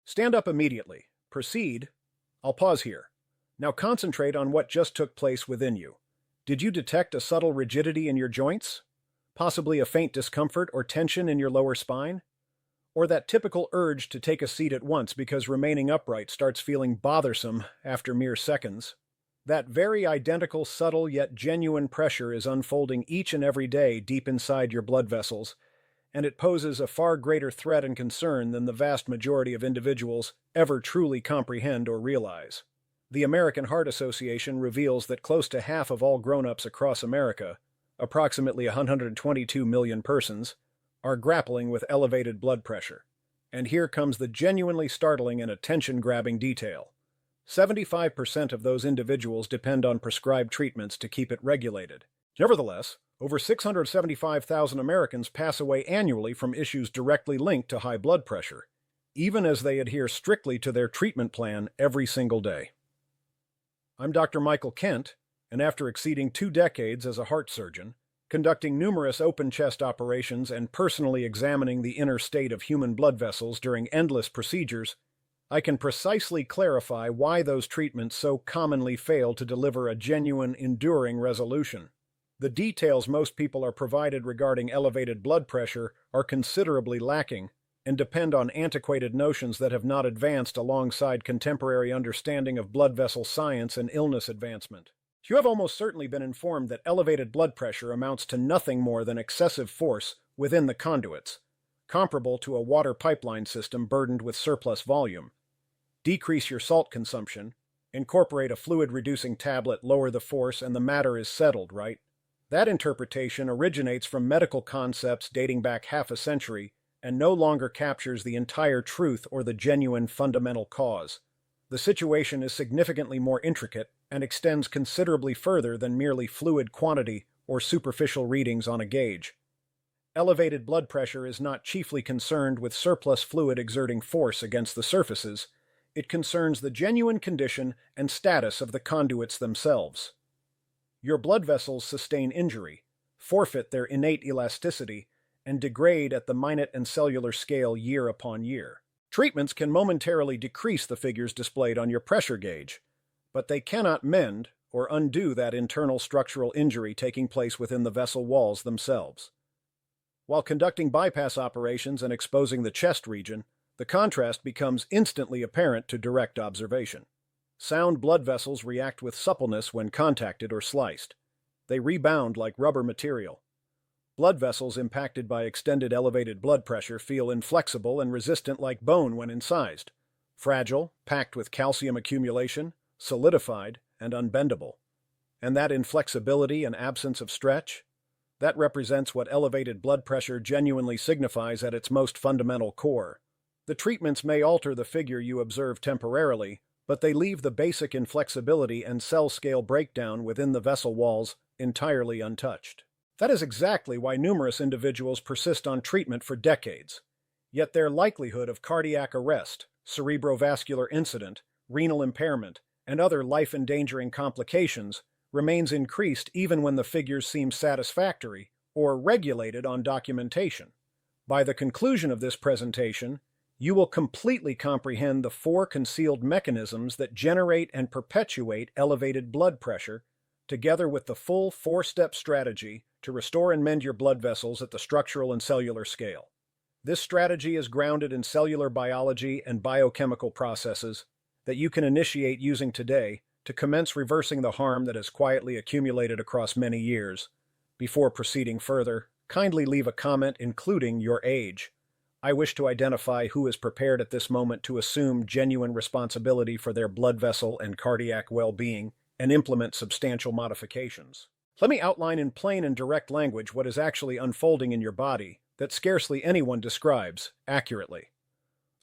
Stand up immediately. Proceed. I'll pause here. Now concentrate on what just took place within you. Did you detect a subtle rigidity in your joints? Possibly a faint discomfort or tension in your lower spine? Or that typical urge to take a seat at once because remaining upright starts feeling bothersome after mere seconds? That very identical, subtle yet genuine pressure is unfolding each and every day deep inside your blood vessels, and it poses a far greater threat and concern than the vast majority of individuals ever truly comprehend or realize. The American Heart Association reveals that close to half of all grown-ups across America, approximately 122 million persons, are grappling with elevated blood pressure. And here comes the genuinely startling and attention-grabbing detail. 75% of those individuals depend on prescribed treatments to keep it regulated. Nevertheless, over 675,000 Americans pass away annually from issues directly linked to high blood pressure, even as they adhere strictly to their treatment plan every single day. I'm Dr. Michael Kent, and after exceeding 2 decades as a heart surgeon, conducting numerous open-chest operations and personally examining the inner state of human blood vessels during endless procedures, I can precisely clarify why those treatments so commonly fail to deliver a genuine, enduring resolution. The details most people are provided regarding elevated blood pressure are considerably lacking and depend on antiquated notions that have not advanced alongside contemporary understanding of blood vessel science and illness advancement. You have almost certainly been informed that elevated blood pressure amounts to nothing more than excessive force within the conduits, comparable to a water pipeline system burdened with surplus volume. Decrease your salt consumption, incorporate a fluid-reducing tablet, lower the force, and the matter is settled, right? That interpretation originates from medical concepts dating back half a century and no longer captures the entire truth or the genuine fundamental cause. The situation is significantly more intricate and extends considerably further than merely fluid quantity or superficial readings on a gauge. Elevated blood pressure is not chiefly concerned with surplus fluid exerting force against the surfaces. It concerns the genuine condition and status of the conduits themselves. Your blood vessels sustain injury, forfeit their innate elasticity, and degrade at the minute and cellular scale year upon year. Treatments can momentarily decrease the figures displayed on your pressure gauge, but they cannot mend or undo that internal structural injury taking place within the vessel walls themselves. While conducting bypass operations and exposing the chest region, the contrast becomes instantly apparent to direct observation. Sound blood vessels react with suppleness when contacted or sliced. They rebound like rubber material. Blood vessels impacted by extended elevated blood pressure feel inflexible and resistant like bone when incised, fragile, packed with calcium accumulation, solidified, and unbendable. And that inflexibility and absence of stretch? That represents what elevated blood pressure genuinely signifies at its most fundamental core. The treatments may alter the figure you observe temporarily, but they leave the basic inflexibility and cell scale breakdown within the vessel walls entirely untouched. That is exactly why numerous individuals persist on treatment for decades. Yet their likelihood of cardiac arrest, cerebrovascular incident, renal impairment, and other life-endangering complications remains increased even when the figures seem satisfactory or regulated on documentation. By the conclusion of this presentation, you will completely comprehend the 4 concealed mechanisms that generate and perpetuate elevated blood pressure, together with the full 4-step strategy to restore and mend your blood vessels at the structural and cellular scale. This strategy is grounded in cellular biology and biochemical processes that you can initiate using today to commence reversing the harm that has quietly accumulated across many years. Before proceeding further, kindly leave a comment including your age. I wish to identify who is prepared at this moment to assume genuine responsibility for their blood vessel and cardiac well-being and implement substantial modifications. Let me outline in plain and direct language what is actually unfolding in your body that scarcely anyone describes accurately.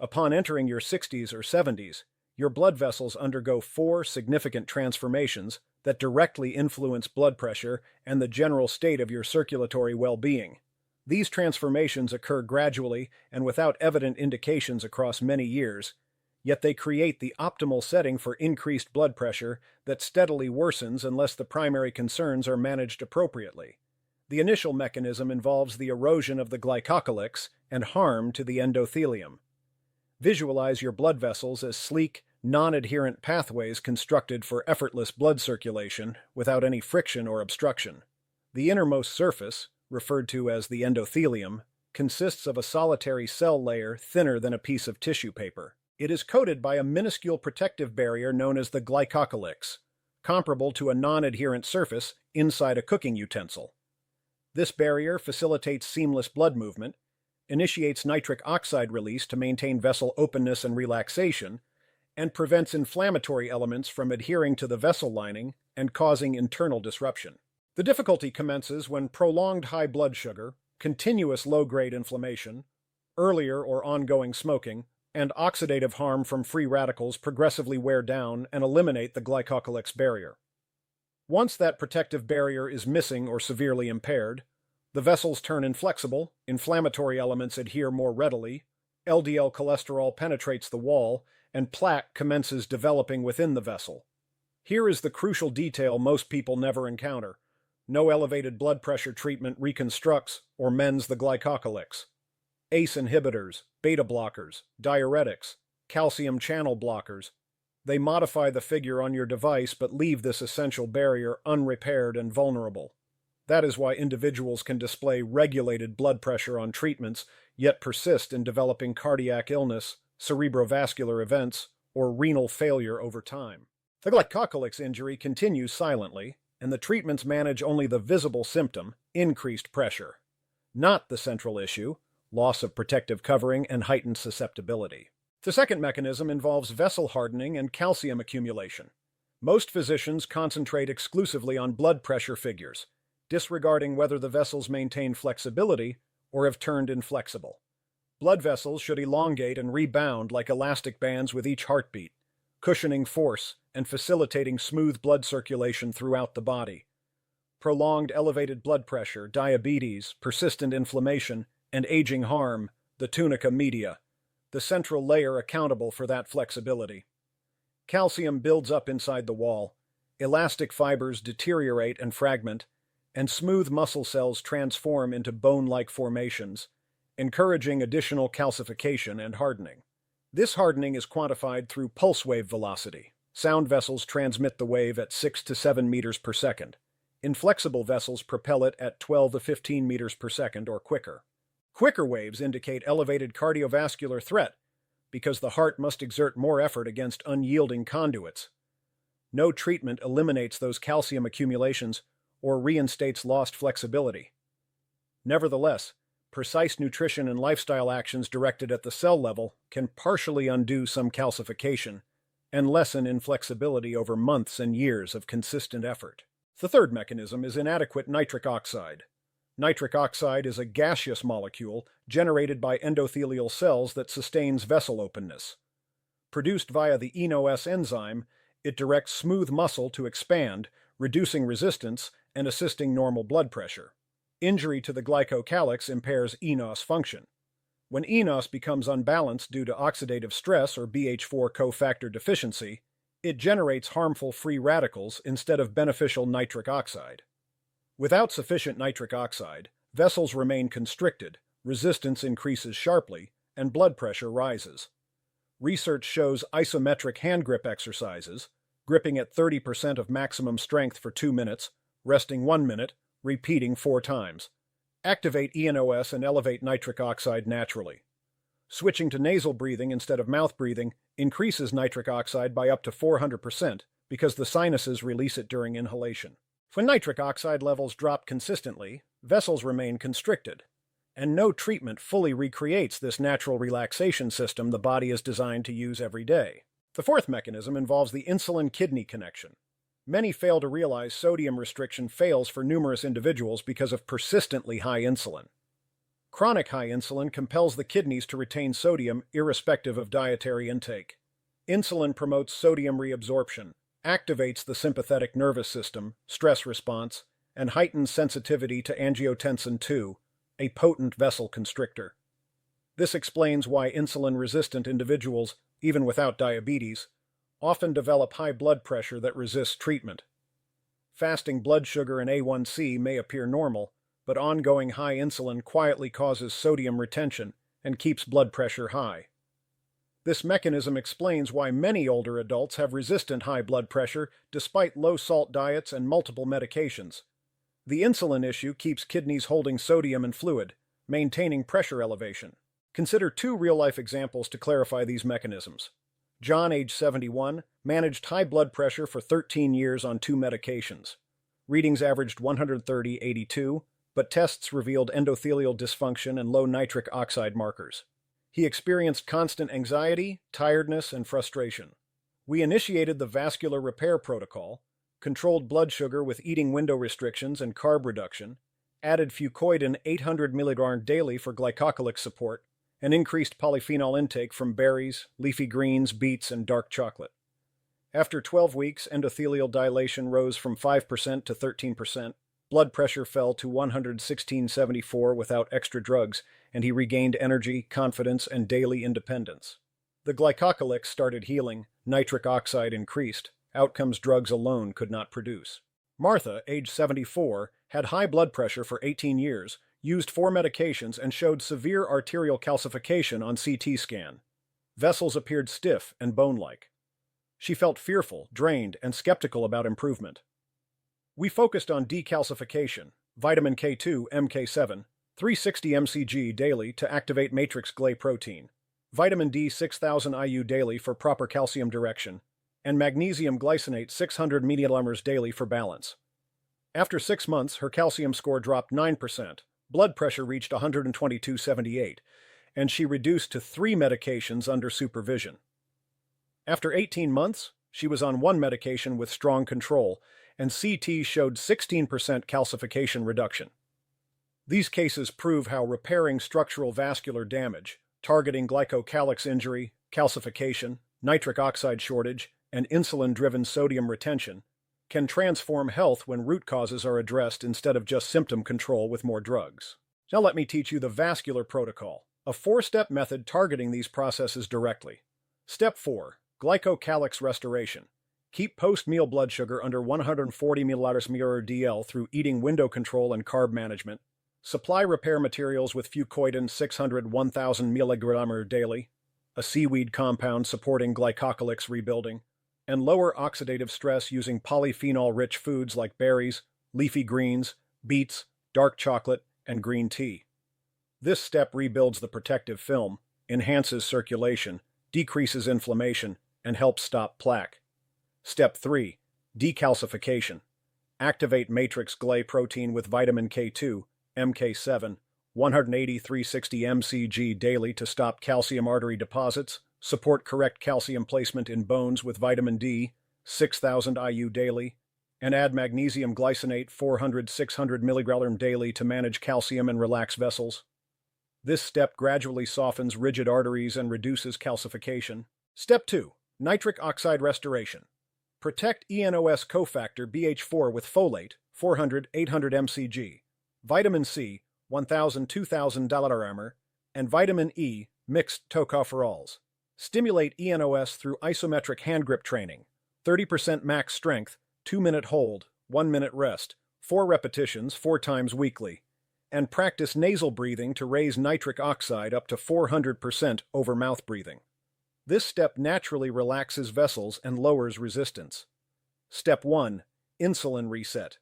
Upon entering your 60s or 70s, your blood vessels undergo 4 significant transformations that directly influence blood pressure and the general state of your circulatory well-being. These transformations occur gradually and without evident indications across many years, yet they create the optimal setting for increased blood pressure that steadily worsens unless the primary concerns are managed appropriately. The initial mechanism involves the erosion of the glycocalyx and harm to the endothelium. Visualize your blood vessels as sleek, non-adherent pathways constructed for effortless blood circulation without any friction or obstruction. The innermost surface, referred to as the endothelium, consists of a solitary cell layer thinner than a piece of tissue paper. It is coated by a minuscule protective barrier known as the glycocalyx, comparable to a non-adherent surface inside a cooking utensil. This barrier facilitates seamless blood movement, initiates nitric oxide release to maintain vessel openness and relaxation, and prevents inflammatory elements from adhering to the vessel lining and causing internal disruption. The difficulty commences when prolonged high blood sugar, continuous low-grade inflammation, earlier or ongoing smoking, and oxidative harm from free radicals progressively wear down and eliminate the glycocalyx barrier. Once that protective barrier is missing or severely impaired, the vessels turn inflexible, inflammatory elements adhere more readily, LDL cholesterol penetrates the wall, and plaque commences developing within the vessel. Here is the crucial detail most people never encounter. No elevated blood pressure treatment reconstructs or mends the glycocalyx. ACE inhibitors, beta blockers, diuretics, calcium channel blockers. They modify the figure on your device but leave this essential barrier unrepaired and vulnerable. That is why individuals can display regulated blood pressure on treatments, yet persist in developing cardiac illness, cerebrovascular events, or renal failure over time. The glycocalyx injury continues silently, and the treatments manage only the visible symptom, increased pressure, not the central issue, loss of protective covering and heightened susceptibility. The second mechanism involves vessel hardening and calcium accumulation. Most physicians concentrate exclusively on blood pressure figures, disregarding whether the vessels maintain flexibility or have turned inflexible. Blood vessels should elongate and rebound like elastic bands with each heartbeat, cushioning force and facilitating smooth blood circulation throughout the body. Prolonged elevated blood pressure, diabetes, persistent inflammation, and aging harm the tunica media, the central layer accountable for that flexibility. Calcium builds up inside the wall, elastic fibers deteriorate and fragment, and smooth muscle cells transform into bone-like formations, encouraging additional calcification and hardening. This hardening is quantified through pulse wave velocity. Sound vessels transmit the wave at 6 to 7 meters per second. Inflexible vessels propel it at 12 to 15 meters per second or quicker. Quicker waves indicate elevated cardiovascular threat because the heart must exert more effort against unyielding conduits. No treatment eliminates those calcium accumulations or reinstates lost flexibility. Nevertheless, precise nutrition and lifestyle actions directed at the cell level can partially undo some calcification and lessen inflexibility over months and years of consistent effort. The third mechanism is inadequate nitric oxide. Nitric oxide is a gaseous molecule generated by endothelial cells that sustains vessel openness. Produced via the ENOS enzyme, it directs smooth muscle to expand, reducing resistance and assisting normal blood pressure. Injury to the glycocalyx impairs ENOS function. When ENOS becomes unbalanced due to oxidative stress or BH4 cofactor deficiency, it generates harmful free radicals instead of beneficial nitric oxide. Without sufficient nitric oxide, vessels remain constricted, resistance increases sharply, and blood pressure rises. Research shows isometric hand grip exercises, gripping at 30% of maximum strength for 2 minutes, resting 1 minute, repeating 4 times. Activate ENOS and elevate nitric oxide naturally. Switching to nasal breathing instead of mouth breathing increases nitric oxide by up to 400% because the sinuses release it during inhalation. When nitric oxide levels drop consistently, vessels remain constricted, and no treatment fully recreates this natural relaxation system the body is designed to use every day. The fourth mechanism involves the insulin-kidney connection. Many fail to realize sodium restriction fails for numerous individuals because of persistently high insulin. Chronic high insulin compels the kidneys to retain sodium irrespective of dietary intake. Insulin promotes sodium reabsorption, activates the sympathetic nervous system, stress response, and heightens sensitivity to angiotensin II, a potent vessel constrictor. This explains why insulin-resistant individuals, even without diabetes, often develop high blood pressure that resists treatment. Fasting blood sugar and A1C may appear normal, but ongoing high insulin quietly causes sodium retention and keeps blood pressure high. This mechanism explains why many older adults have resistant high blood pressure despite low-salt diets and multiple medications. The insulin issue keeps kidneys holding sodium and fluid, maintaining pressure elevation. Consider two real-life examples to clarify these mechanisms. John, age 71, managed high blood pressure for 13 years on 2 medications. Readings averaged 130/82, but tests revealed endothelial dysfunction and low nitric oxide markers. He experienced constant anxiety, tiredness, and frustration. We initiated the vascular repair protocol, controlled blood sugar with eating window restrictions and carb reduction, added fucoidan 800 mg daily for glycocalyx support, and increased polyphenol intake from berries, leafy greens, beets, and dark chocolate. After 12 weeks, endothelial dilation rose from 5% to 13%, blood pressure fell to 116/74 without extra drugs, and he regained energy, confidence, and daily independence. The glycocalyx started healing, nitric oxide increased, outcomes drugs alone could not produce. Martha, age 74, had high blood pressure for 18 years, used 4 medications, and showed severe arterial calcification on CT scan. Vessels appeared stiff and bone-like. She felt fearful, drained, and skeptical about improvement. We focused on decalcification, vitamin K2, MK7, 360 mcg daily to activate matrix Gley protein, vitamin D 6000 IU daily for proper calcium direction, and magnesium glycinate 600 mg daily for balance. After 6 months, her calcium score dropped 9%, blood pressure reached 122/78, and she reduced to 3 medications under supervision. After 18 months, she was on 1 medication with strong control, and CT showed 16% calcification reduction. These cases prove how repairing structural vascular damage, targeting glycocalyx injury, calcification, nitric oxide shortage, and insulin-driven sodium retention can transform health when root causes are addressed instead of just symptom control with more drugs. Now let me teach you the vascular protocol, a 4-step method targeting these processes directly. Step 4. Glycocalyx restoration. Keep post-meal blood sugar under 140 ml/dl through eating window control and carb management. Supply repair materials with fucoidan 600 1000 mg daily, a seaweed compound supporting glycocalyx rebuilding, and lower oxidative stress using polyphenol-rich foods like berries, leafy greens, beets, dark chocolate, and green tea. This step rebuilds the protective film, enhances circulation, decreases inflammation, and helps stop plaque. Step 3. Decalcification. Activate matrix Gley protein with vitamin K2, MK7, 180/360 mcg daily to stop calcium artery deposits, support correct calcium placement in bones with vitamin D, 6000 IU daily, and add magnesium glycinate 400-600 mg daily to manage calcium and relax vessels. This step gradually softens rigid arteries and reduces calcification. Step 2. Nitric oxide restoration. Protect ENOS cofactor BH4 with folate, 400-800 mcg, vitamin C, 1000-2000 mg, and vitamin E, mixed tocopherols. Stimulate ENOS through isometric hand grip training, 30% max strength, 2-minute hold, 1-minute rest, 4 repetitions 4 times weekly, and practice nasal breathing to raise nitric oxide up to 400% over mouth breathing. This step naturally relaxes vessels and lowers resistance. Step 1. Insulin reset.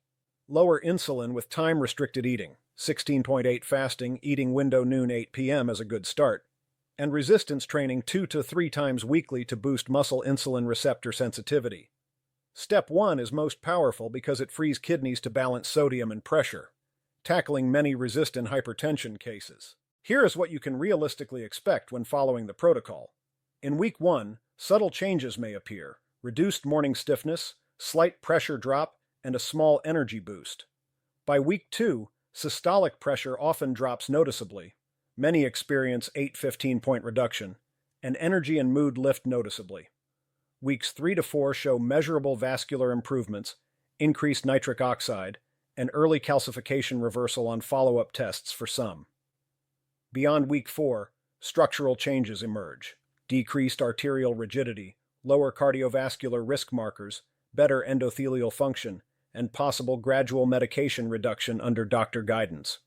Lower insulin with time-restricted eating, 16.8 fasting, eating window noon 8 p.m. as a good start, and resistance training 2 to 3 times weekly to boost muscle insulin receptor sensitivity. Step 1 is most powerful because it frees kidneys to balance sodium and pressure, tackling many resistant hypertension cases. Here is what you can realistically expect when following the protocol. In week 1, subtle changes may appear: reduced morning stiffness, slight pressure drop, and a small energy boost. By week 2, systolic pressure often drops noticeably. Many experience 8-15-point reduction, and energy and mood lift noticeably. Weeks 3 to 4 show measurable vascular improvements, increased nitric oxide, and early calcification reversal on follow-up tests for some. Beyond week 4, structural changes emerge: decreased arterial rigidity, lower cardiovascular risk markers, better endothelial function, and possible gradual medication reduction under doctor guidance.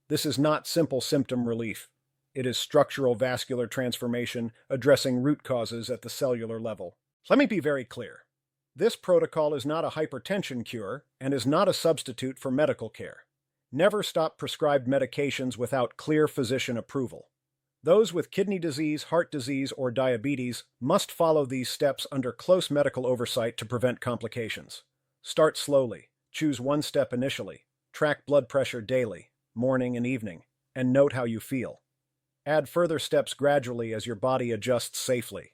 This is not simple symptom relief. It is structural vascular transformation addressing root causes at the cellular level. Let me be very clear. This protocol is not a hypertension cure and is not a substitute for medical care. Never stop prescribed medications without clear physician approval. Those with kidney disease, heart disease, or diabetes must follow these steps under close medical oversight to prevent complications. Start slowly. Choose one step initially. Track blood pressure daily, morning and evening, and note how you feel. Add further steps gradually as your body adjusts safely.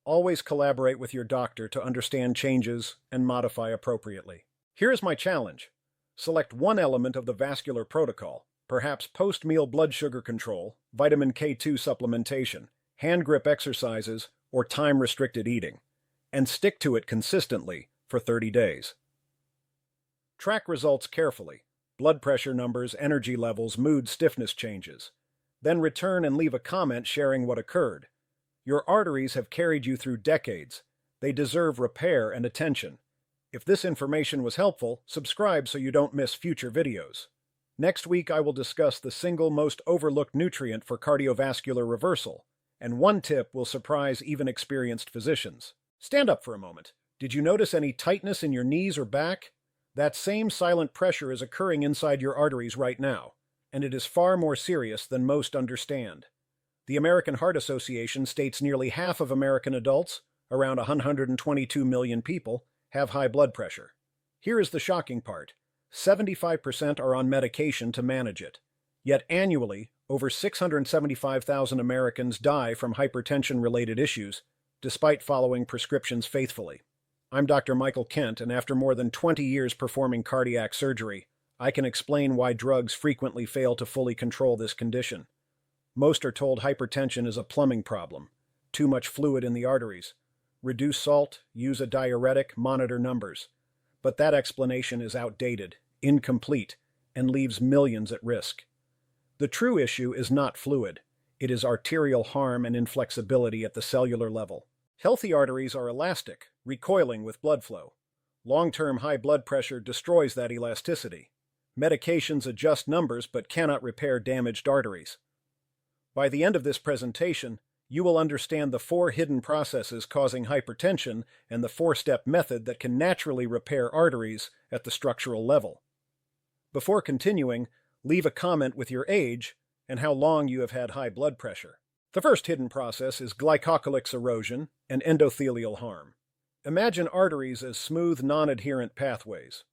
Always collaborate with your doctor to understand changes and modify appropriately. Here is my challenge. Select one element of the vascular protocol, perhaps post-meal blood sugar control, vitamin K2 supplementation, hand grip exercises, or time-restricted eating, and stick to it consistently for 30 days. Track results carefully: blood pressure numbers, energy levels, mood, stiffness changes. Then return and leave a comment sharing what occurred. Your arteries have carried you through decades. They deserve repair and attention. If this information was helpful, subscribe so you don't miss future videos. Next week I will discuss the single most overlooked nutrient for cardiovascular reversal, and one tip will surprise even experienced physicians. Stand up for a moment. Did you notice any tightness in your knees or back? That same silent pressure is occurring inside your arteries right now, and it is far more serious than most understand. The American Heart Association states nearly half of American adults, around 122 million people, have high blood pressure. Here is the shocking part. 75% are on medication to manage it. Yet annually, over 675,000 Americans die from hypertension-related issues, despite following prescriptions faithfully. I'm Dr. Michael Kent, and after more than 20 years performing cardiac surgery, I can explain why drugs frequently fail to fully control this condition. Most are told hypertension is a plumbing problem, too much fluid in the arteries. Reduce salt, use a diuretic, monitor numbers. But that explanation is outdated, incomplete, and leaves millions at risk. The true issue is not fluid. It is arterial harm and inflexibility at the cellular level. Healthy arteries are elastic, recoiling with blood flow. Long-term high blood pressure destroys that elasticity. Medications adjust numbers but cannot repair damaged arteries. By the end of this presentation, you will understand the 4 hidden processes causing hypertension and the 4-step method that can naturally repair arteries at the structural level. Before continuing, leave a comment with your age and how long you have had high blood pressure. The first hidden process is glycocalyx erosion and endothelial harm. Imagine arteries as smooth, non-adherent pathways.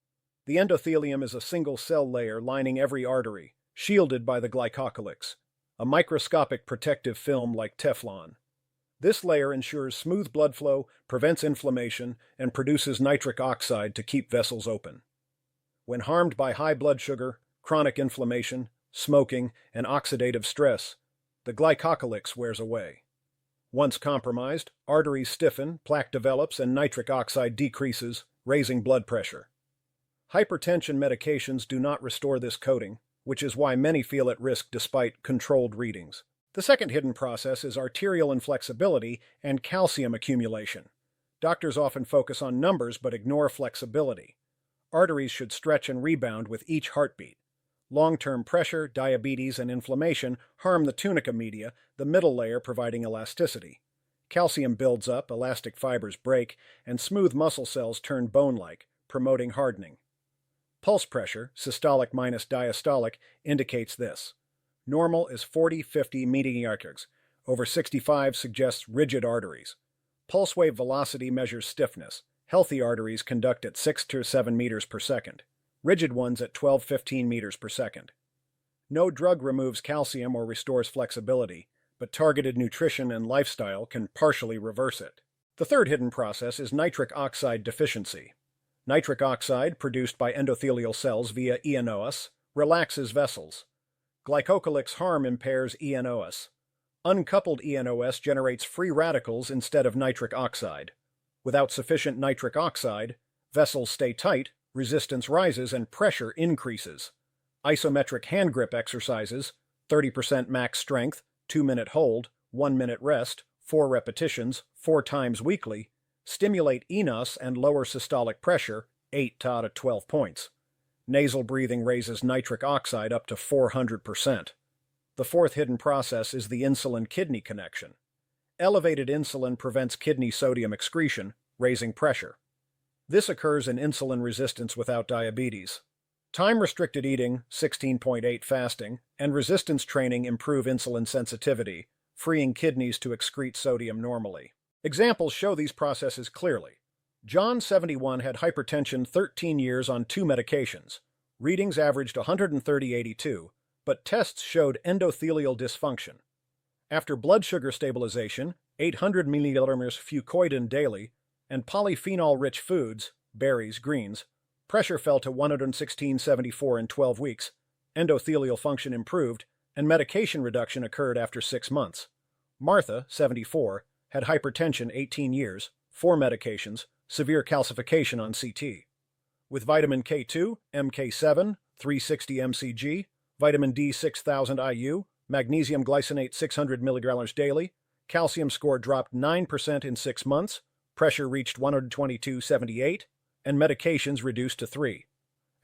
The endothelium is a single cell layer lining every artery, shielded by the glycocalyx, a microscopic protective film like Teflon. This layer ensures smooth blood flow, prevents inflammation, and produces nitric oxide to keep vessels open. When harmed by high blood sugar, chronic inflammation, smoking, and oxidative stress, the glycocalyx wears away. Once compromised, arteries stiffen, plaque develops, and nitric oxide decreases, raising blood pressure. Hypertension medications do not restore this coating, which is why many feel at risk despite controlled readings. The second hidden process is arterial inflexibility and calcium accumulation. Doctors often focus on numbers but ignore flexibility. Arteries should stretch and rebound with each heartbeat. Long-term pressure, diabetes, and inflammation harm the tunica media, the middle layer providing elasticity. Calcium builds up, elastic fibers break, and smooth muscle cells turn bone-like, promoting hardening. Pulse pressure, systolic minus diastolic, indicates this. Normal is 40-50 mediarches. Over 65 suggests rigid arteries. Pulse wave velocity measures stiffness. Healthy arteries conduct at 6 to 7 meters per second. Rigid ones at 12-15 meters per second. No drug removes calcium or restores flexibility, but targeted nutrition and lifestyle can partially reverse it. The third hidden process is nitric oxide deficiency. Nitric oxide, produced by endothelial cells via ENOS, relaxes vessels. Glycocalyx harm impairs ENOS. Uncoupled ENOS generates free radicals instead of nitric oxide. Without sufficient nitric oxide, vessels stay tight, resistance rises, and pressure increases. Isometric hand grip exercises, 30% max strength, 2-minute hold, 1-minute rest, 4 repetitions, 4 times weekly, stimulate enos and lower systolic pressure, 8 to 12 points. Nasal breathing raises nitric oxide up to 400%. The fourth hidden process is the insulin-kidney connection. Elevated insulin prevents kidney sodium excretion, raising pressure. This occurs in insulin resistance without diabetes. Time-restricted eating, 16.8 fasting, and resistance training improve insulin sensitivity, freeing kidneys to excrete sodium normally. Examples show these processes clearly. John, 71, had hypertension 13 years on 2 medications. Readings averaged 130/82, but tests showed endothelial dysfunction. After blood sugar stabilization, 800 mg fucoidan daily, and polyphenol-rich foods, berries, greens, pressure fell to 116/74 in 12 weeks, endothelial function improved, and medication reduction occurred after 6 months. Martha, 74, had hypertension 18 years, 4 medications, severe calcification on CT. With vitamin K2, MK7, 360 mcg, vitamin D 6000 IU, magnesium glycinate 600 mg daily, calcium score dropped 9% in 6 months, pressure reached 122/78, and medications reduced to 3.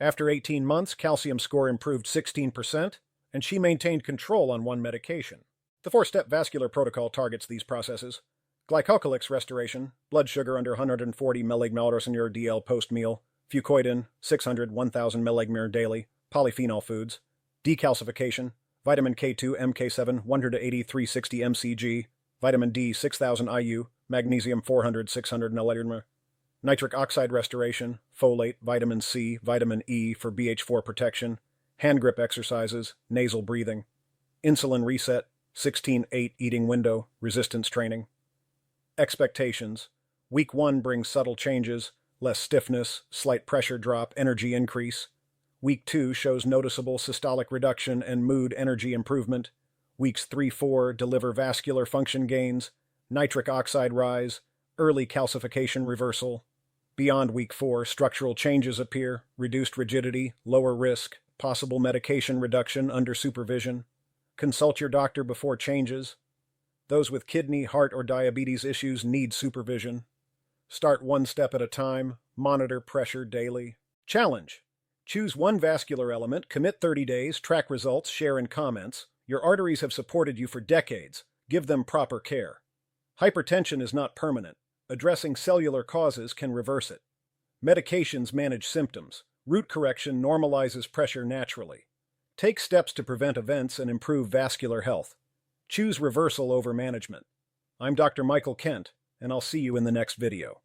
After 18 months, calcium score improved 16%, and she maintained control on 1 medication. The 4-step vascular protocol targets these processes. Glycocalyx restoration, blood sugar under 140 mg/dL DL post-meal, fucoidan, 600 1000 mg daily, polyphenol foods, decalcification, vitamin K2, MK7, 180 360 mcg, vitamin D, 6000 IU, magnesium 400 600 mg, nitric oxide restoration, folate, vitamin C, vitamin E for BH4 protection, hand grip exercises, nasal breathing, insulin reset, 16/8 eating window, resistance training. Expectations. Week 1 brings subtle changes, less stiffness, slight pressure drop, energy increase. Week 2 shows noticeable systolic reduction and mood energy improvement. Weeks 3-4 deliver vascular function gains, nitric oxide rise, early calcification reversal. Beyond week 4, structural changes appear, reduced rigidity, lower risk, possible medication reduction under supervision. Consult your doctor before changes. Those with kidney, heart, or diabetes issues need supervision. Start 1 step at a time, monitor pressure daily. Challenge. Choose 1 vascular element, commit 30 days, track results, share in comments. Your arteries have supported you for decades. Give them proper care. Hypertension is not permanent. Addressing cellular causes can reverse it. Medications manage symptoms. Root correction normalizes pressure naturally. Take steps to prevent events and improve vascular health. Choose reversal over management. I'm Dr. Michael Kent, and I'll see you in the next video.